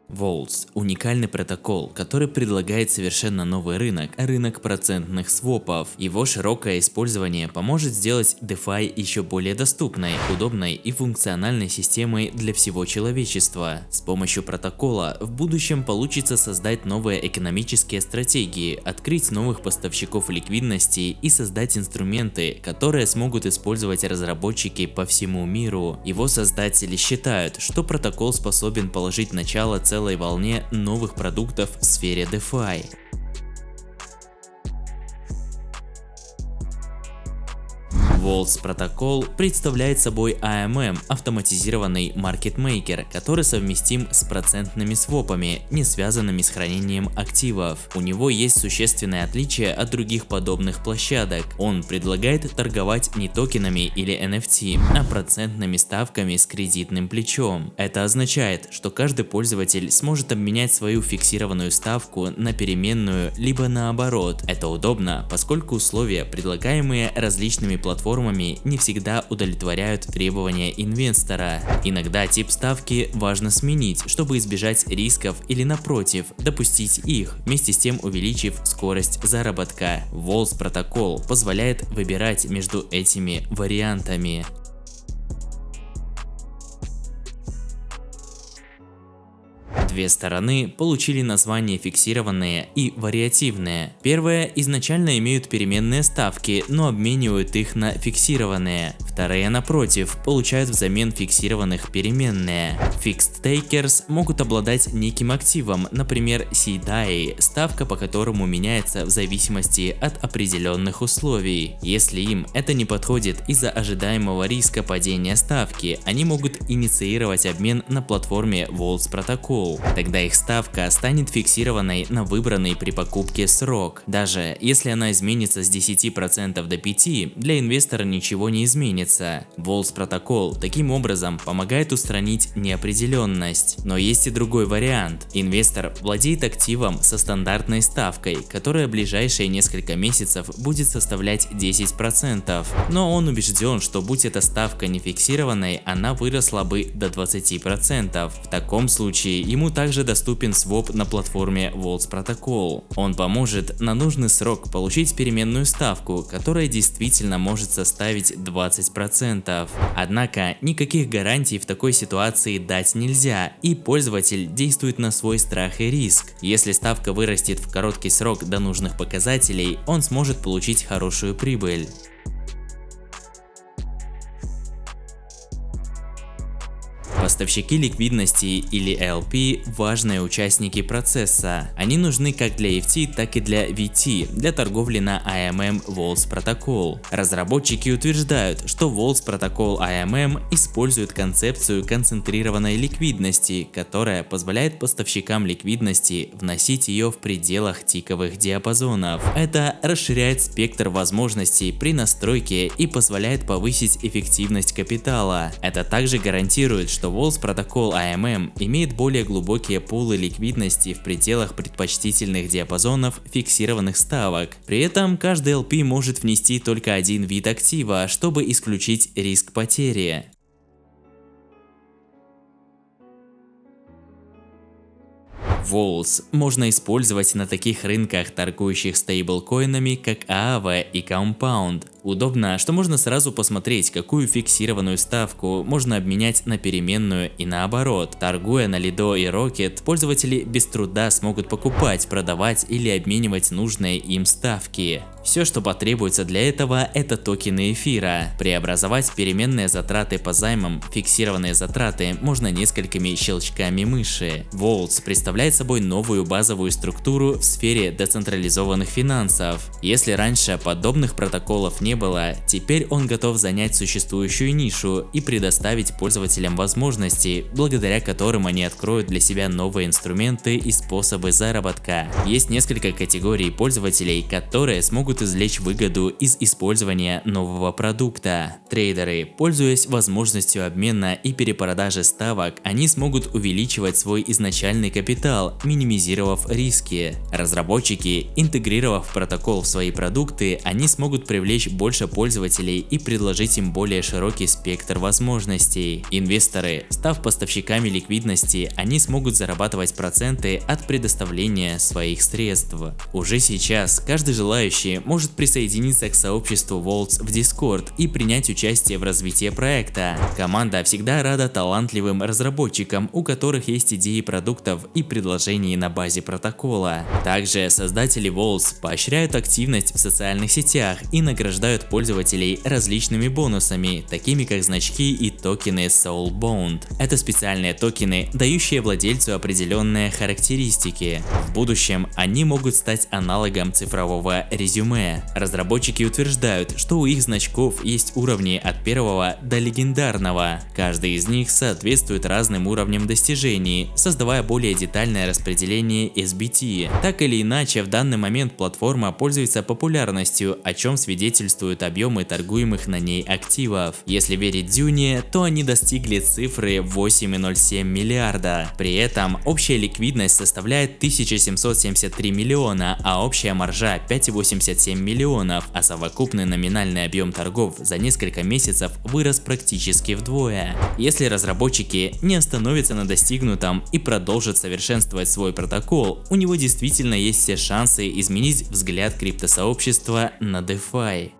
Волтс – уникальный протокол, который предлагает совершенно новый рынок процентных свопов. Его широкое использование поможет сделать DeFi еще более доступной, удобной и функциональной системой для всего человечества. С помощью протокола в будущем получится создать новые экономические стратегии, открыть новых поставщиков ликвидности и создать инструменты, которые смогут использовать разработчики по всему миру. Его создатели считают, что протокол способен положить начало целой волне новых продуктов в сфере DeFi. Волтс протокол представляет собой AMM, автоматизированный маркетмейкер, который совместим с процентными свопами, не связанными с хранением активов. У него есть существенное отличие от других подобных площадок. Он предлагает торговать не токенами или NFT, а процентными ставками с кредитным плечом. Это означает, что каждый пользователь сможет обменять свою фиксированную ставку на переменную, либо наоборот. Это удобно, поскольку условия, предлагаемые различными платформами, не всегда удовлетворяют требования инвестора. Иногда тип ставки важно сменить, чтобы избежать рисков или напротив, допустить их, вместе с тем увеличив скорость заработка. Волтс протокол позволяет выбирать между этими вариантами. Две стороны получили название фиксированные и вариативные. Первые изначально имеют переменные ставки, но обменивают их на фиксированные. Вторые, напротив, получают взамен фиксированных переменные. Fixed Takers могут обладать неким активом, например, CDAI, ставка по которому меняется в зависимости от определенных условий. Если им это не подходит из-за ожидаемого риска падения ставки, они могут инициировать обмен на платформе Волтс протокол. Тогда их ставка станет фиксированной на выбранный при покупке срок. Даже если она изменится с 10% до 5%, для инвестора ничего не изменится. Волтс протокол таким образом помогает устранить неопределенность. Но есть и другой вариант. Инвестор владеет активом со стандартной ставкой, которая в ближайшие несколько месяцев будет составлять 10%. Но он убежден, что будь эта ставка не фиксированной, она выросла бы до 20%. В таком случае ему также доступен своп на платформе Волтс протокол. Он поможет на нужный срок получить переменную ставку, которая действительно может составить 20%. Однако никаких гарантий в такой ситуации дать нельзя, и пользователь действует на свой страх и риск. Если ставка вырастет в короткий срок до нужных показателей, он сможет получить хорошую прибыль. Поставщики ликвидности или LP – важные участники процесса. Они нужны как для EFT, так и для VT, для торговли на AMM Волтс протокол. Разработчики утверждают, что Волтс протокол AMM использует концепцию концентрированной ликвидности, которая позволяет поставщикам ликвидности вносить ее в пределах тиковых диапазонов. Это расширяет спектр возможностей при настройке и позволяет повысить эффективность капитала. Это также гарантирует, что Волтс протокол AMM имеет более глубокие пулы ликвидности в пределах предпочтительных диапазонов фиксированных ставок. При этом каждый LP может внести только один вид актива, чтобы исключить риск потери. Волтс можно использовать на таких рынках, торгующих стейблкоинами, как Aave и Compound. Удобно, что можно сразу посмотреть, какую фиксированную ставку можно обменять на переменную и наоборот. Торгуя на Lido и Rocket, пользователи без труда смогут покупать, продавать или обменивать нужные им ставки. Все, что потребуется для этого, это токены эфира. Преобразовать переменные затраты по займам в фиксированные затраты можно несколькими щелчками мыши. Волтс представляет собой новую базовую структуру в сфере децентрализованных финансов. Если раньше подобных протоколов не было, теперь он готов занять существующую нишу и предоставить пользователям возможности, благодаря которым они откроют для себя новые инструменты и способы заработка. Есть несколько категорий пользователей, которые смогут извлечь выгоду из использования нового продукта. Трейдеры, пользуясь возможностью обмена и перепродажи ставок, они смогут увеличивать свой изначальный капитал потенциал, минимизировав риски. Разработчики, интегрировав протокол в свои продукты, они смогут привлечь больше пользователей и предложить им более широкий спектр возможностей. Инвесторы, став поставщиками ликвидности, они смогут зарабатывать проценты от предоставления своих средств. Уже сейчас каждый желающий может присоединиться к сообществу Vaults в Discord и принять участие в развитии проекта. Команда всегда рада талантливым разработчикам, у которых есть идеи продуктов и предложений на базе протокола. Также создатели Vaults поощряют активность в социальных сетях и награждают пользователей различными бонусами, такими как значки и токены Soulbound. Это специальные токены, дающие владельцу определенные характеристики. В будущем они могут стать аналогом цифрового резюме. Разработчики утверждают, что у их значков есть уровни от первого до легендарного. Каждый из них соответствует разным уровням достижений, создавая более детальное распределение SBT. Так или иначе, в данный момент платформа пользуется популярностью, о чем свидетельствуют объемы торгуемых на ней активов. Если верить Дюне, то они достигли цифры 8,07 миллиарда. При этом общая ликвидность составляет 1773 миллиона, а общая маржа 5,87 миллионов, а совокупный номинальный объем торгов за несколько месяцев вырос практически вдвое. Если разработчики не остановятся на достигнутом и продолжат совершенствовать свой протокол, у него действительно есть все шансы изменить взгляд криптосообщества на DeFi.